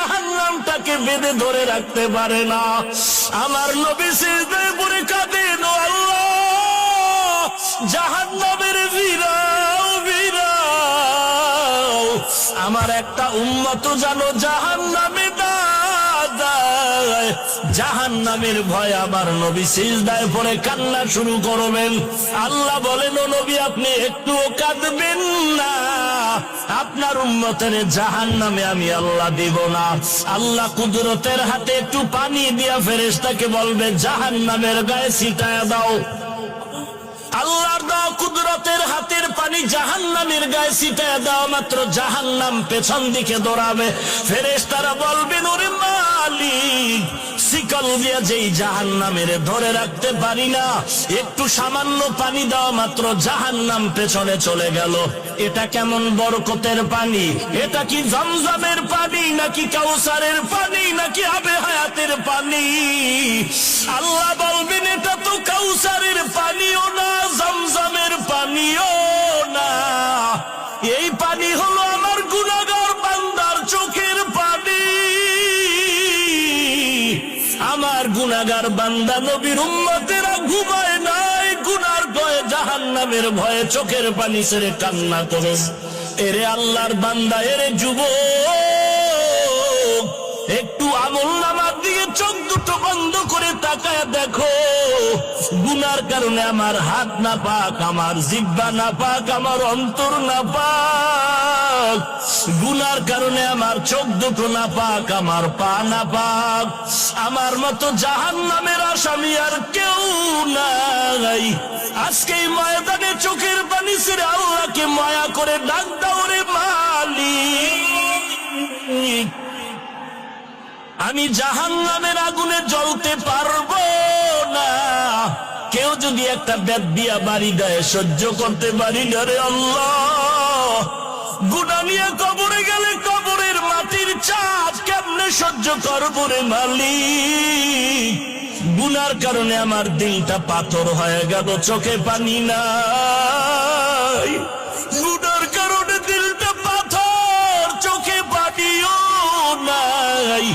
জাহান্নামটাকে বেঁধে ধরে রাখতে পারে না। আমার নবী সিজদায় পড়ে কাঁদেন, ও আল্লাহ, জাহান্নামের ভিড়াও ভিড়াও, আমার একটা উম্মত জানো জাহান্নামে না যায়। জাহান্নামের ভয় আমার নবী সিজদায় পড়ে কান্না শুরু করবেন। আল্লাহ বলেন, ও নবী, আপনি একটুও কাঁদবেন না, আপনার উম্মতের জাহান্নামে আমি আল্লাহ দিব না। আল্লাহ কুদরতের হাতে একটু পানি দিয়া ফেরেশতাকে বলবে জাহান্নামের গায়ে ছিটায়া দাও। আল্লাহর দাও কুদরতের হাতের পানি জাহান্নামের গায়ে ছিটায়া দেওয়া মাত্র জাহান্নাম পেছন দিকে দৌড়াবে। ফেরেশতারা বলবেন, ওরে মালিক, শিকল দিয়া যেই জাহান্নামের ধরে রাখতে পারি না, একটু সামান্য পানি দেওয়া মাত্র জাহান্নাম পেছনে চলে গেল। এটা কেমন বরকতের পানি? এটা কি জমজমের পানি, নাকি কাউসারের পানি, নাকি আবে হায়াতের পানি? আল্লাহ বলবেন, এটা তো কাউসারের পানিও না, জমজমের পানিও না, এই পানি হলো আমার গুনাহগার বান্দার চোখের পানি। আমার গুনাহগার বান্দা নবীর উম্মতেরা ঘুমায় নাই, গুনার ভয়ে, জাহান্নামের ভয়ে চোখের পানি ছেড়ে কান্না করে। এরে আল্লাহর বান্দা, এরে যুবক, একটু আমলনামার দিকে চোখ দুটো বন্ধ করে তাকায় দেখো। গুনার কারণে আমার হাত না পাক, আমার জিহ্বা না পাক, আমার অন্তর না পাক। গুনার কারণে আমার চোখ দুটো না পাক, আমার পা না পাক। আমার মতো জাহান্নামের আসামি আর কেউ নাই। আজকে এই ময়দানে চোখের পানি ছেড়ে আল্লাহকে মায়া করে ডাক দাও, রে মালিক, আমি জাহান্নামের আগুনে জ্বলতে পারবো না। কেউ যদি একটা বেদবিয়া বাড়ি দেয় সহ্য করতে পারি না রে আল্লাহ। গুনাহ নিয়ে কবরে গেলে কবরের মাটির চাপ কেমনে সহ্য করবো রে মালিক? গুনার কারণে আমার দিলটা পাথর হয়ে গেল, চোখে পানি নাই। গুনার কারণে দিলটা পাথর, চোখে পানিও নাই।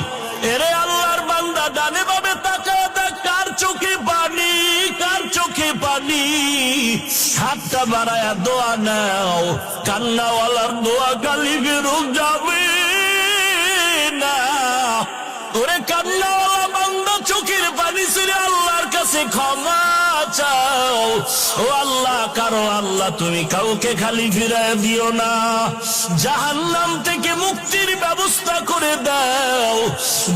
এরে আল্লাহর বান্দা, ডানে বামে তাকায় দেখ, কার চোখে পানি, কার চোখে পানি? হাতটা বাড়ায়া দোয়া নাও, কান্নাওয়ালার দোয়া গালি বেরো যাবে না। ওরে কান্নাওয়ালা বান্দা, চোখের পানি ছেড়ে আল্লাহর কাছে ক্ষমা চাও। ও আল্লাহ, কারো আল্লাহ তুমি কাউকে খালি ফিরায় দিও না। জাহান্নাম থেকে মুক্তির ব্যবস্থা করে দাও।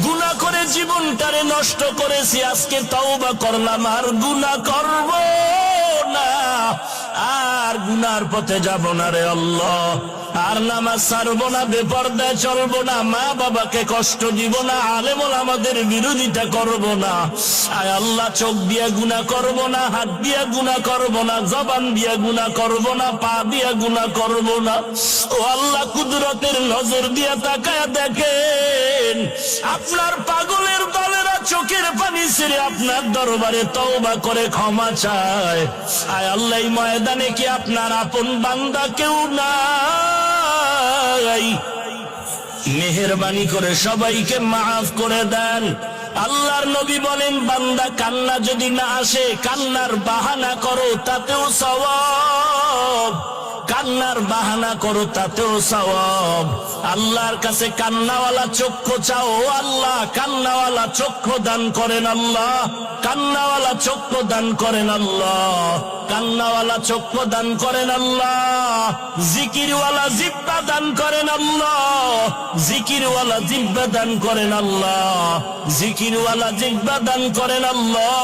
গুনাহ করে জীবনটারে নষ্ট করেছি, আজকে তওবা করলাম, আর গুনাহ করব না, আর গুনার পথে যাব না রে আল্লাহ। আর নামাজ ছাড়বো না, বেপরদায় চলবো না, মা বাবাকে কষ্ট দিব না, আলেম ওলামাদের বিরোধিতা করব না। আয় আল্লাহ, চোখ দিয়ে গুনাহ করব না, হাত দিয়ে গুনাহ করব না, জবান দিয়ে গুনাহ করব না, পা দিয়ে গুনাহ করব না। ও আল্লাহ, কুদরতের নজর দিয়ে তাকায় দেখেন, আপনার পাগলের দলেরা চোখের পানি ছেড়ে আপনার দরবারে তওবা করে ক্ষমা চায়। আয় আল্লাহ, এই ময়দানে কি আপনার আপন বান্দা কেউ নাই? মেহেরবানি করে সবাইকে মাফ করে দেন। আল্লাহর নবী বলেন, বান্দা কান্না যদি না আসে, কান্নার বাহানা করো, তাতেও সওয়াব। কান্নার বাহানা করো, তাতেও সওয়াব। আল্লাহর কাছে কান্নাওয়ালা চক্ষু চাও, আল্লাহ কান্নাওয়ালা চক্ষু দান করেন। আল্লাহ কান্নাওয়ালা চক্ষু দান করেন। আল্লাহ কান্নাওয়ালা চক্ষু দান করেন। আল্লাহ জিকিরওয়ালা জিহ্বা দান করেন। আল্লাহ জিকিরওয়ালা জিহ্বা দান করেন। আল্লাহ জিকিরওয়ালা জিহ্বা দান করেন। আল্লাহ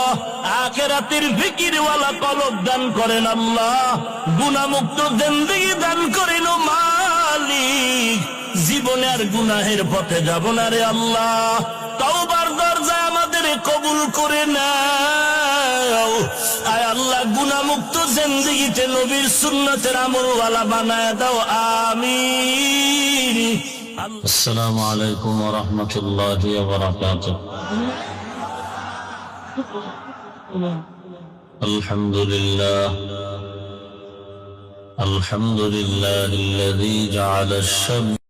আখিরাতের ফিকিরওয়ালা কলব দান করেন। আল্লাহ গুনাহমুক্ত জিন্দেগি দান করেন। ও মালিক, জীবনে আর গুনাহের পথে যাব না রে আল্লাহ। তওবার দরজায় আমাদের কবুল করে নাও। আয় আল্লাহ, গুনাহমুক্ত জিন্দেগিতে নবীর সুন্নতের আমলওয়ালা বানায় দাও। আমিন। আসসালামু আলাইকুম ওয়া রাহমাতুল্লাহি ওয়া বারাকাতুহু। আলহামদুলিল্লাহ الحمد لله الذي جعل الشمس